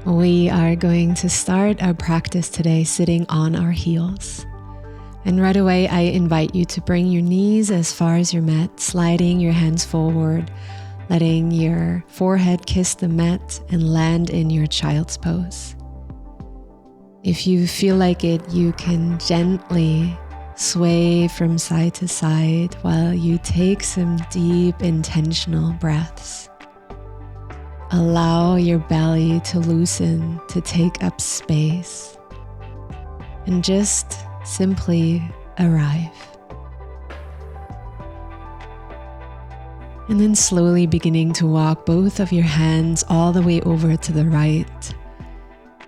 We are going to start our practice today sitting on our heels. And right away, I invite you to bring your knees as far as your mat, sliding your hands forward, letting your forehead kiss the mat and land in your child's pose. If you feel like it, you can gently sway from side to side while you take some deep, intentional breaths. Allow your belly to loosen, to take up space, and just simply arrive. And then slowly beginning to walk both of your hands all the way over to the right,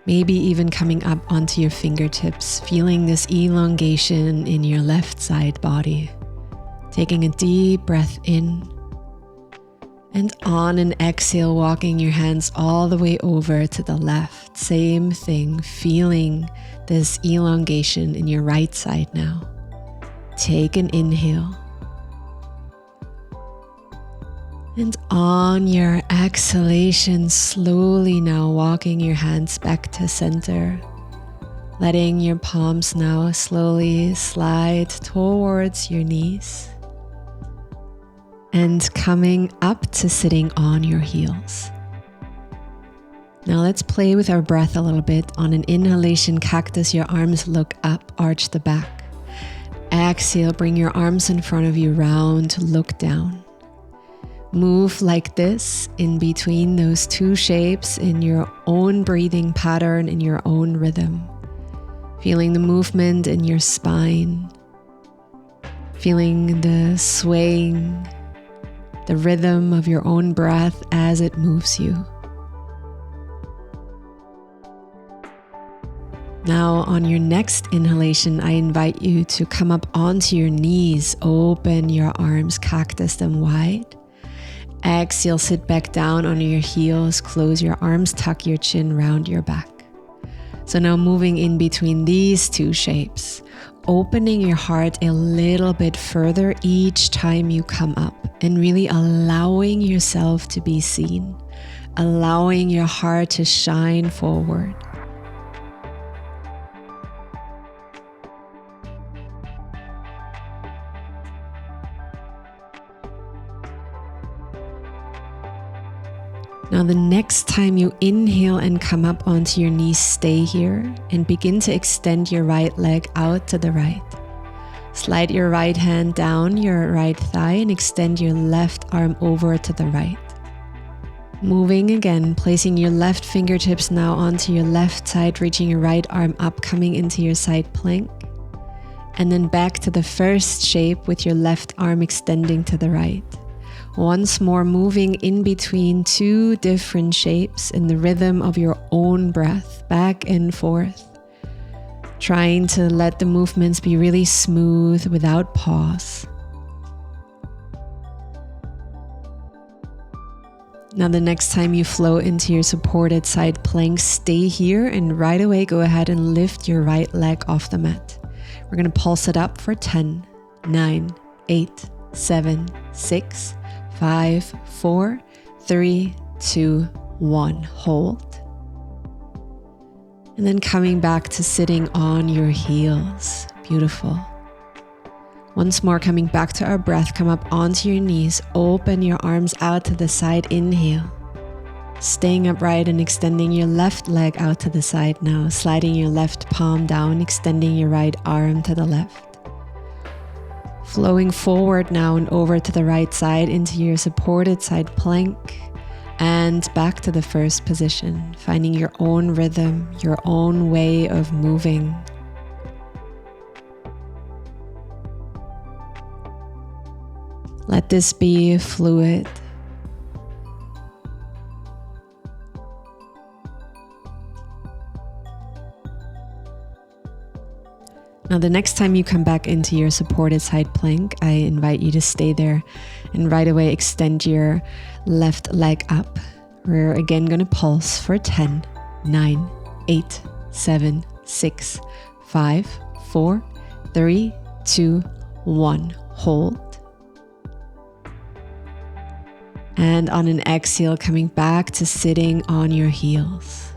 maybe even coming up onto your fingertips, feeling this elongation in your left side body. Taking a deep breath in. And on an exhale, walking your hands all the way over to the left. Same thing, feeling this elongation in your right side now. Take an inhale. And on your exhalation, slowly now walking your hands back to center. Letting your palms now slowly slide towards your knees. And coming up to sitting on your heels. Now let's play with our breath a little bit. On an inhalation, cactus, your arms look up, arch the back. Exhale, bring your arms in front of you, round, look down. Move like this in between those two shapes in your own breathing pattern, in your own rhythm. Feeling the movement in your spine. Feeling the swaying, the rhythm of your own breath as it moves you. Now on your next inhalation, I invite you to come up onto your knees, open your arms, cactus them wide. Exhale, sit back down on your heels, close your arms, tuck your chin, round your back. So now moving in between these two shapes, opening your heart a little bit further each time you come up and really allowing yourself to be seen, allowing your heart to shine forward. Now the next time you inhale and come up onto your knees, stay here and begin to extend your right leg out to the right. Slide your right hand down your right thigh and extend your left arm over to the right. Moving again, placing your left fingertips now onto your left side, reaching your right arm up, coming into your side plank. And then back to the first shape with your left arm extending to the right. Once more, moving in between two different shapes in the rhythm of your own breath, back and forth. Trying to let the movements be really smooth without pause. Now the next time you flow into your supported side plank, stay here and right away go ahead and lift your right leg off the mat. We're going to pulse it up for 10, 9, 8, 7, 6, 5, 4, 3, 2, 1. Hold. And then coming back to sitting on your heels. Beautiful. Once more, coming back to our breath, come up onto your knees, open your arms out to the side, inhale. Staying upright and extending your left leg out to the side now, sliding your left palm down, extending your right arm to the left. Flowing forward now and over to the right side into your supported side plank and back to the first position, finding your own rhythm, your own way of moving. Let this be fluid. Now, the next time you come back into your supported side plank, I invite you to stay there and right away extend your left leg up. We're again going to pulse for 10, 9, 8, 7, 6, 5, 4, 3, 2, 1. Hold. And on an exhale, coming back to sitting on your heels.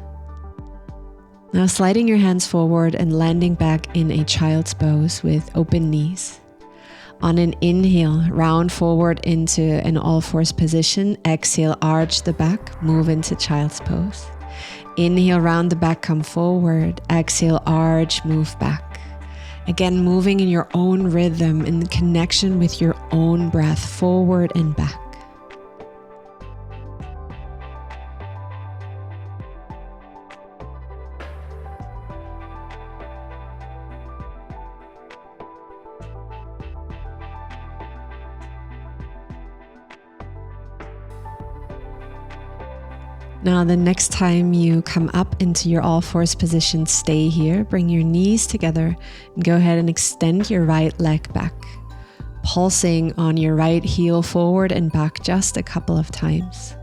Now sliding your hands forward and landing back in a child's pose with open knees. On an inhale, round forward into an all-fours position. Exhale, arch the back, move into child's pose. Inhale, round the back, come forward. Exhale, arch, move back. Again, moving in your own rhythm, in connection with your own breath, forward and back. Now, the next time you come up into your all-fours position, stay here. Bring your knees together and go ahead and extend your right leg back. Pulsing on your right heel forward and back just a couple of times.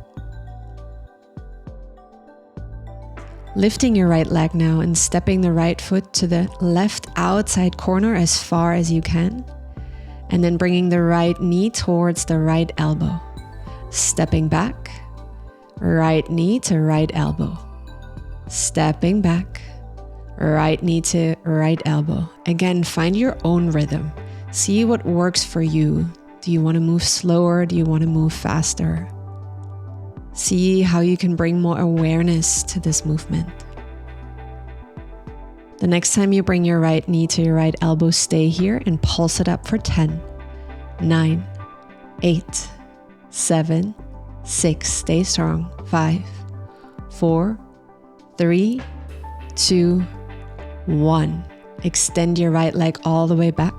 Lifting your right leg now and stepping the right foot to the left outside corner as far as you can. And then bringing the right knee towards the right elbow. Stepping back. Right knee to right elbow. Stepping back. Right knee to right elbow. Again, find your own rhythm. See what works for you. Do you want to move slower? Do you want to move faster? See how you can bring more awareness to this movement. The next time you bring your right knee to your right elbow, stay here and pulse it up for 10, 9, 8, 7, 6, stay strong, 5, 4, 3, 2, 1. Extend your right leg all the way back.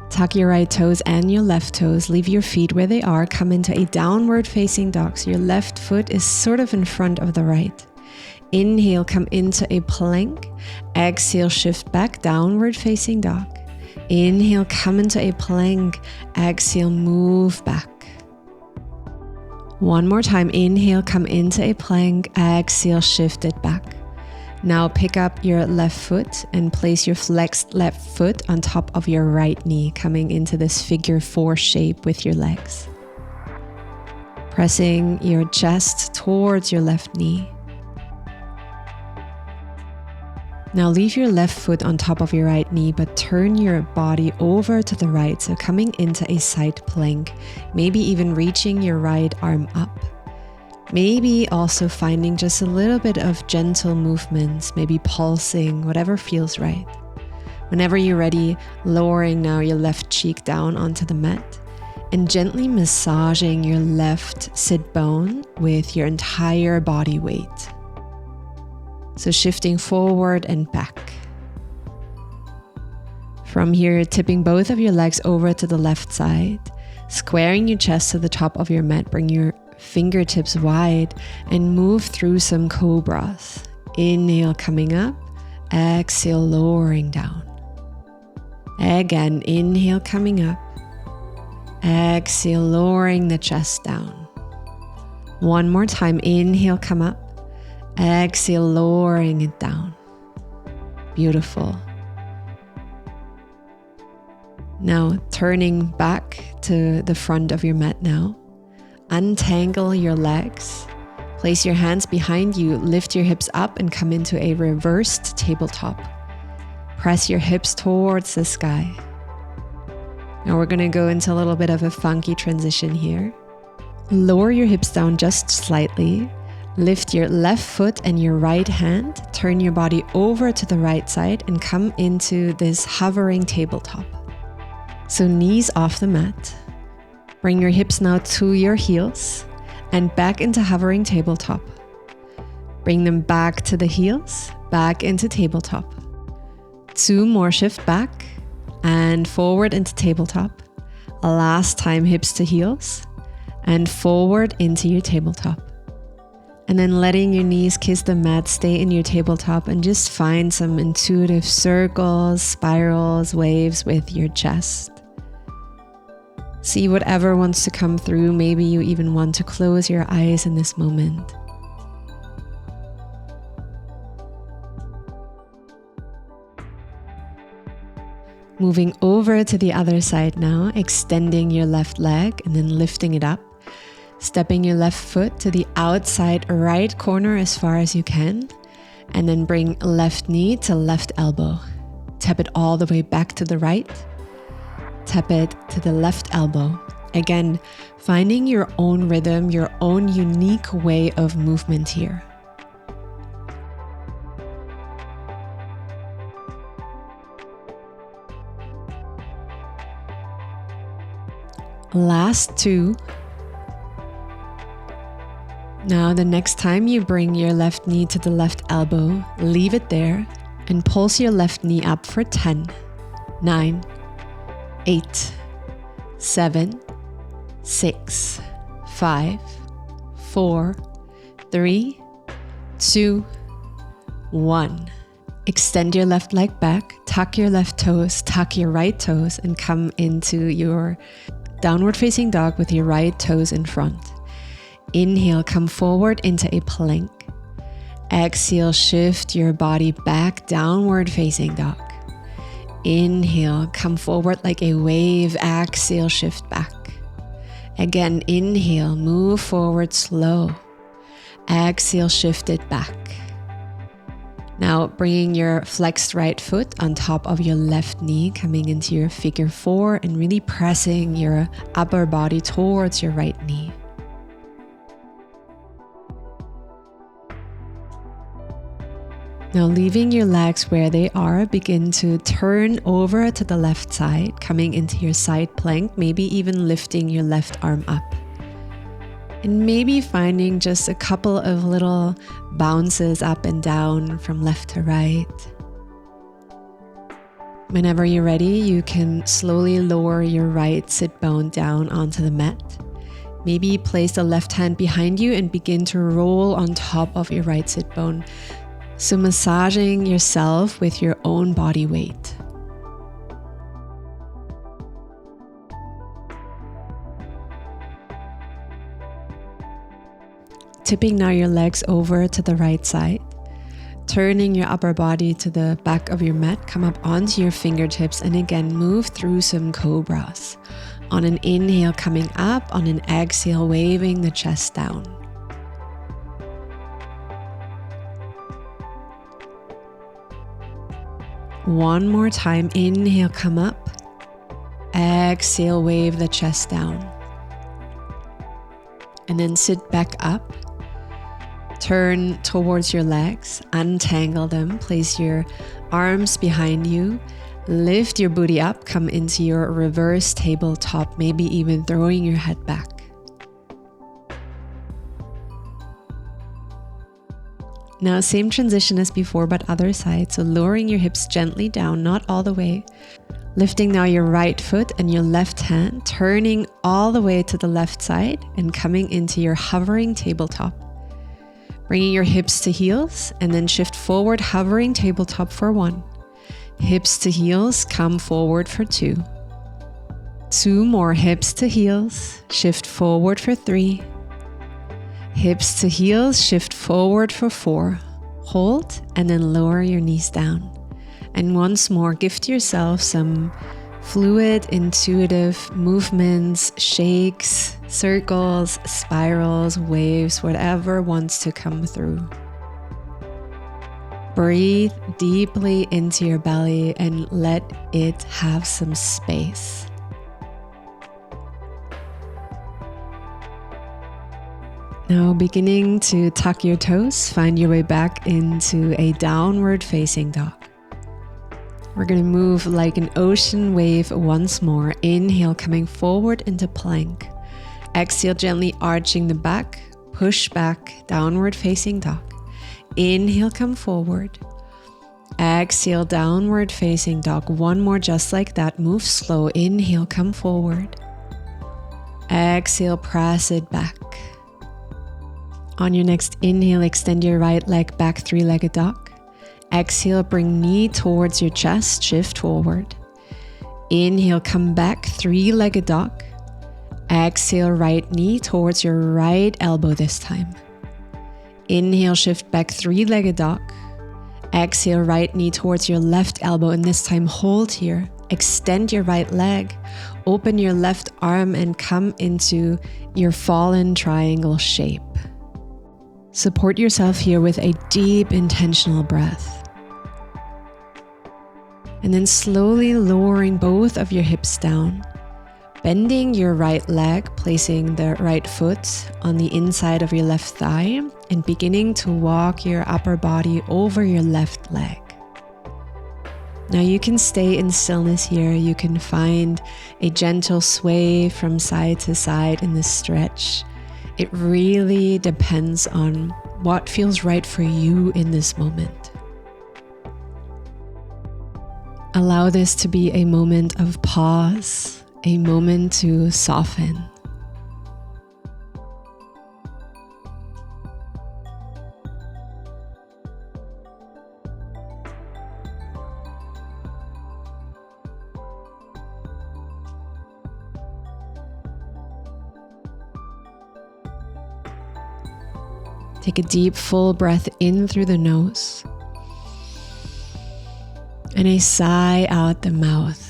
Tuck your right toes and your left toes. Leave your feet where they are. Come into a downward facing dog. So your left foot is sort of in front of the right. Inhale, come into a plank. Exhale, shift back, downward facing dog. Inhale, come into a plank. Exhale, move back. One more time, inhale, come into a plank, exhale, shift it back. Now pick up your left foot and place your flexed left foot on top of your right knee, coming into this figure 4 shape with your legs. Pressing your chest towards your left knee. Now leave your left foot on top of your right knee, but turn your body over to the right. So coming into a side plank, maybe even reaching your right arm up. Maybe also finding just a little bit of gentle movements, maybe pulsing, whatever feels right. Whenever you're ready, lowering now your left cheek down onto the mat and gently massaging your left sit bone with your entire body weight. So shifting forward and back. From here, tipping both of your legs over to the left side, squaring your chest to the top of your mat, bring your fingertips wide and move through some cobras. Inhale, coming up, exhale, lowering down. Again, inhale, coming up, exhale, lowering the chest down. One more time, inhale, come up. Exhale, lowering it down. Beautiful. Now turning back to the front of your mat now. Untangle your legs. Place your hands behind you, lift your hips up and come into a reversed tabletop. Press your hips towards the sky. Now we're gonna go into a little bit of a funky transition here. Lower your hips down just slightly. Lift your left foot and your right hand. Turn your body over to the right side and come into this hovering tabletop. So knees off the mat. Bring your hips now to your heels and back into hovering tabletop. Bring them back to the heels, back into tabletop. 2 more, shift back and forward into tabletop. Last time, hips to heels and forward into your tabletop. And then letting your knees kiss the mat, stay in your tabletop and just find some intuitive circles, spirals, waves with your chest. See whatever wants to come through. Maybe you even want to close your eyes in this moment. Moving over to the other side now, extending your left leg and then lifting it up. Stepping your left foot to the outside right corner as far as you can. And then bring left knee to left elbow. Tap it all the way back to the right. Tap it to the left elbow. Again, finding your own rhythm, your own unique way of movement here. Last 2. Now the next time you bring your left knee to the left elbow, leave it there and pulse your left knee up for 10, 9, 8, 7, 6, 5, 4, 3, 2, 1. Extend your left leg back, tuck your left toes, tuck your right toes, and come into your downward facing dog with your right toes in front. Inhale, come forward into a plank. Exhale, shift your body back, downward facing dog. Inhale, come forward like a wave. Exhale, shift back. Again, inhale, move forward slow. Exhale, shift it back. Now bringing your flexed right foot on top of your left knee, coming into your figure 4 and really pressing your upper body towards your right knee. Now leaving your legs where they are, begin to turn over to the left side, coming into your side plank, maybe even lifting your left arm up. And maybe finding just a couple of little bounces up and down from left to right. Whenever you're ready, you can slowly lower your right sit bone down onto the mat. Maybe place the left hand behind you and begin to roll on top of your right sit bone. So massaging yourself with your own body weight. Tipping now your legs over to the right side. Turning your upper body to the back of your mat, come up onto your fingertips and again move through some cobras. On an inhale, coming up, on an exhale, waving the chest down. One more time, inhale, come up. Exhale, wave the chest down. And then sit back up. Turn towards your legs, untangle them, place your arms behind you, lift your booty up, come into your reverse tabletop, maybe even throwing your head back. Now, same transition as before, but other side. So lowering your hips gently down, not all the way. Lifting now your right foot and your left hand, turning all the way to the left side and coming into your hovering tabletop. Bringing your hips to heels and then shift forward, hovering tabletop for 1. Hips to heels, come forward for 2. 2 more, hips to heels, shift forward for 3. Hips to heels, shift forward for 4. Hold and then lower your knees down. And once more, gift yourself some fluid, intuitive movements, shakes, circles, spirals, waves, whatever wants to come through. Breathe deeply into your belly and let it have some space. Now beginning to tuck your toes, find your way back into a downward facing dog. We're going to move like an ocean wave once more. Inhale, coming forward into plank. Exhale, gently arching the back. Push back, downward facing dog. Inhale, come forward. Exhale, downward facing dog. One more just like that. Move slow. Inhale, come forward. Exhale, press it back. On your next inhale, extend your right leg back, three-legged dog. Exhale, bring knee towards your chest, shift forward. Inhale, come back, three-legged dog. Exhale, right knee towards your right elbow this time. Inhale, shift back, three-legged dog. Exhale, right knee towards your left elbow, and this time hold here. Extend your right leg, open your left arm, and come into your fallen triangle shape. Support yourself here with a deep, intentional breath. And then slowly lowering both of your hips down, bending your right leg, placing the right foot on the inside of your left thigh, and beginning to walk your upper body over your left leg. Now you can stay in stillness here. You can find a gentle sway from side to side in this stretch. It really depends on what feels right for you in this moment. Allow this to be a moment of pause, a moment to soften. Take a deep, full breath in through the nose and a sigh out the mouth.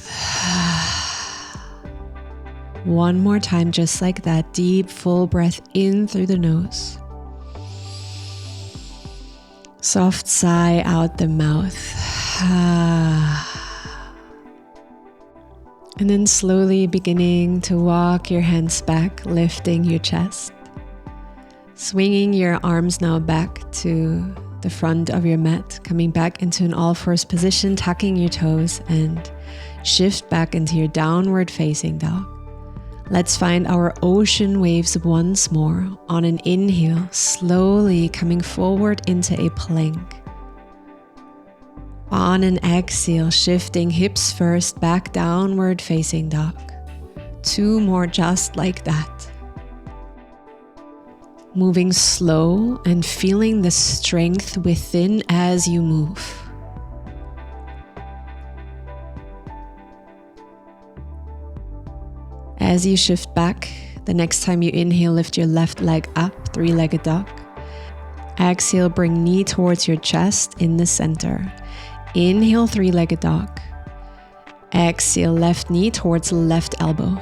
One more time, just like that. Deep, full breath in through the nose. Soft sigh out the mouth. And then slowly beginning to walk your hands back, lifting your chest. Swinging your arms now back to the front of your mat, coming back into an all-fours position, tucking your toes, and shift back into your downward facing dog. Let's find our ocean waves once more. On an inhale, slowly coming forward into a plank. On an exhale, shifting hips first, back downward facing dog. Two more just like that. Moving slow and feeling the strength within as you move. As you shift back, the next time you inhale, lift your left leg up, three-legged dog. Exhale, bring knee towards your chest in the center. Inhale, three-legged dog. Exhale, left knee towards left elbow.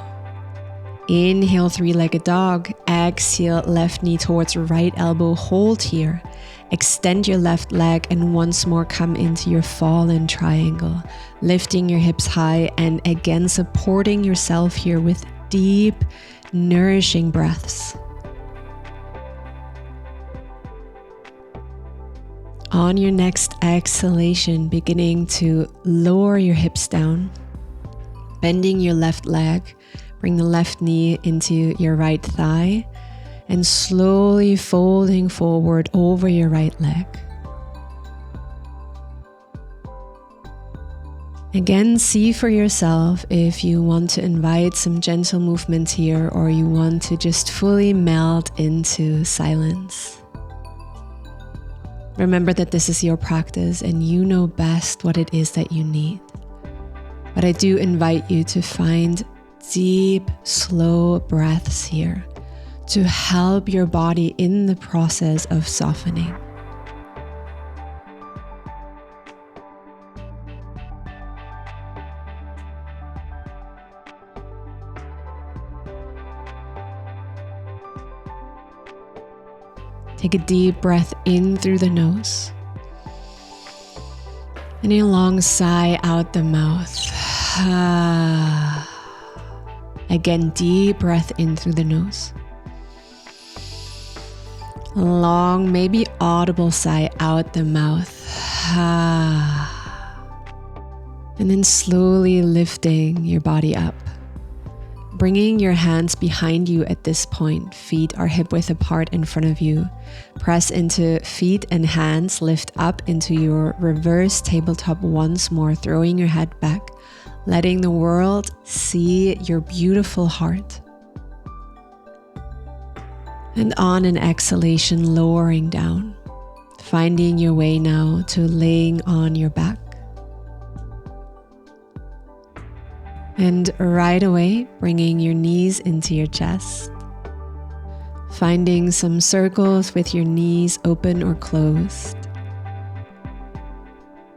Inhale, three-legged dog. Exhale, left knee towards right elbow. Hold here. Extend your left leg and once more come into your fallen triangle. Lifting your hips high and again supporting yourself here with deep, nourishing breaths. On your next exhalation, beginning to lower your hips down, bending your left leg. Bring the left knee into your right thigh and slowly folding forward over your right leg. Again, see for yourself if you want to invite some gentle movement here or you want to just fully melt into silence. Remember that this is your practice and you know best what it is that you need. But I do invite you to find deep, slow breaths here to help your body in the process of softening. Take a deep breath in through the nose. And a long sigh out the mouth. Again, deep breath in through the nose. A long, maybe audible sigh out the mouth. And then slowly lifting your body up. Bringing your hands behind you at this point. Feet are hip width apart in front of you. Press into feet and hands. Lift up into your reverse tabletop once more. Throwing your head back. Letting the world see your beautiful heart. And on an exhalation, lowering down. Finding your way now to laying on your back. And right away, bringing your knees into your chest. Finding some circles with your knees open or closed.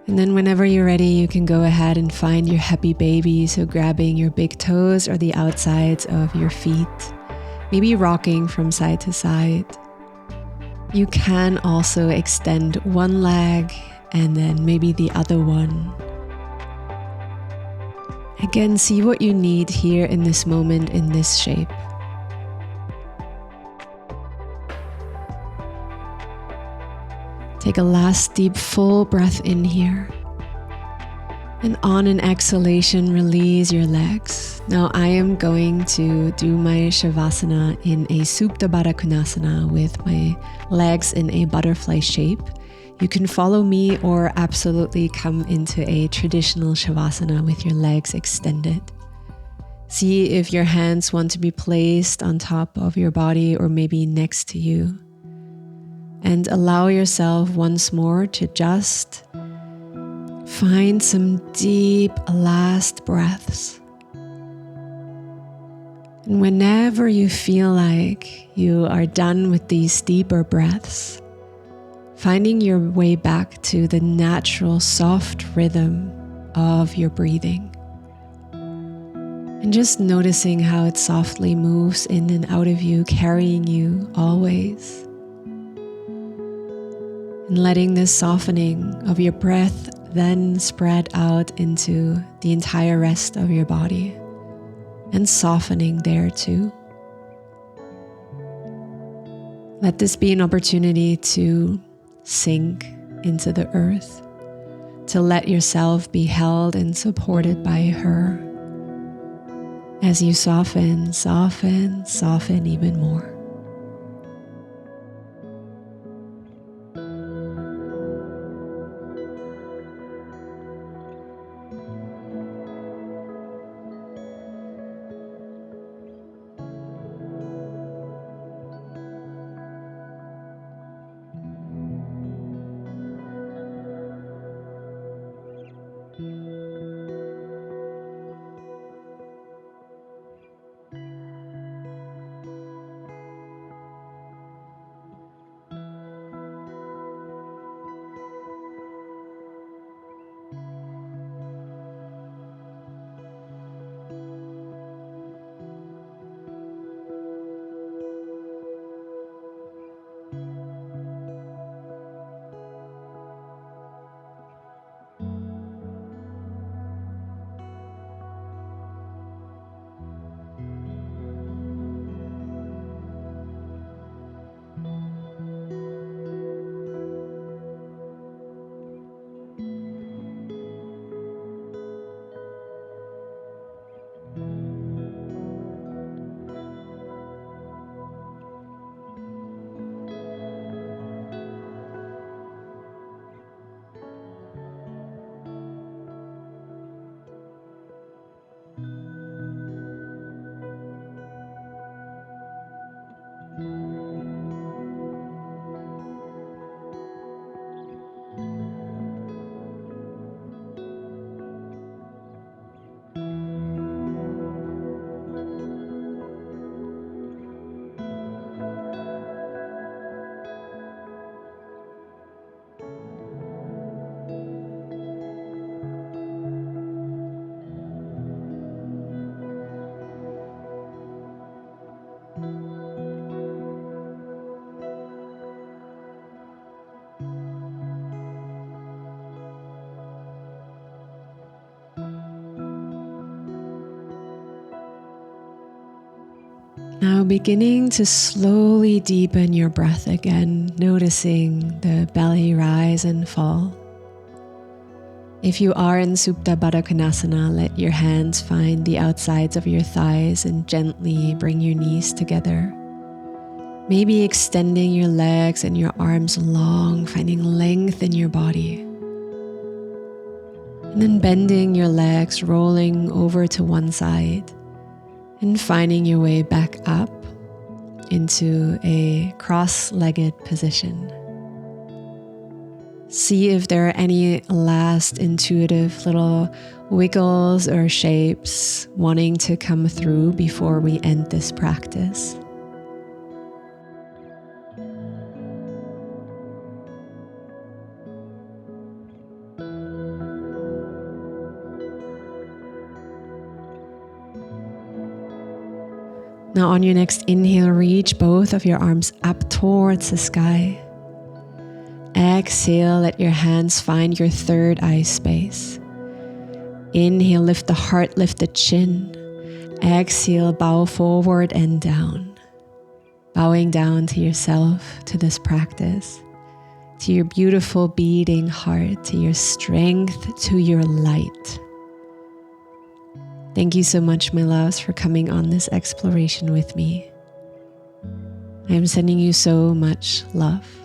And then whenever you're ready, you can go ahead and find your happy baby. So grabbing your big toes or the outsides of your feet. Maybe rocking from side to side. You can also extend one leg and then maybe the other one. Again, see what you need here in this moment, in this shape. Take a last deep, full breath in here. And on an exhalation, release your legs. Now I am going to do my shavasana in a Supta Baddha Konasana with my legs in a butterfly shape. You can follow me or absolutely come into a traditional shavasana with your legs extended. See if your hands want to be placed on top of your body or maybe next to you. And allow yourself once more to just find some deep last breaths. And whenever you feel like you are done with these deeper breaths, finding your way back to the natural soft rhythm of your breathing. And just noticing how it softly moves in and out of you, carrying you always. And letting this softening of your breath then spread out into the entire rest of your body. And softening there too. Let this be an opportunity to sink into the earth, to let yourself be held and supported by her as you soften, soften, soften even more. Now beginning to slowly deepen your breath again, noticing the belly rise and fall. If you are in Supta Baddha Konasana, let your hands find the outsides of your thighs and gently bring your knees together. Maybe extending your legs and your arms long, finding length in your body. And then bending your legs, rolling over to one side and finding your way back up into a cross-legged position. See if there are any last intuitive little wiggles or shapes wanting to come through before we end this practice. Now on your next inhale, reach both of your arms up towards the sky. Exhale, let your hands find your third eye space. Inhale, lift the heart, lift the chin. Exhale, bow forward and down. Bowing down to yourself, to this practice, to your beautiful beating heart, to your strength, to your light. Thank you so much, my loves, for coming on this exploration with me. I am sending you so much love.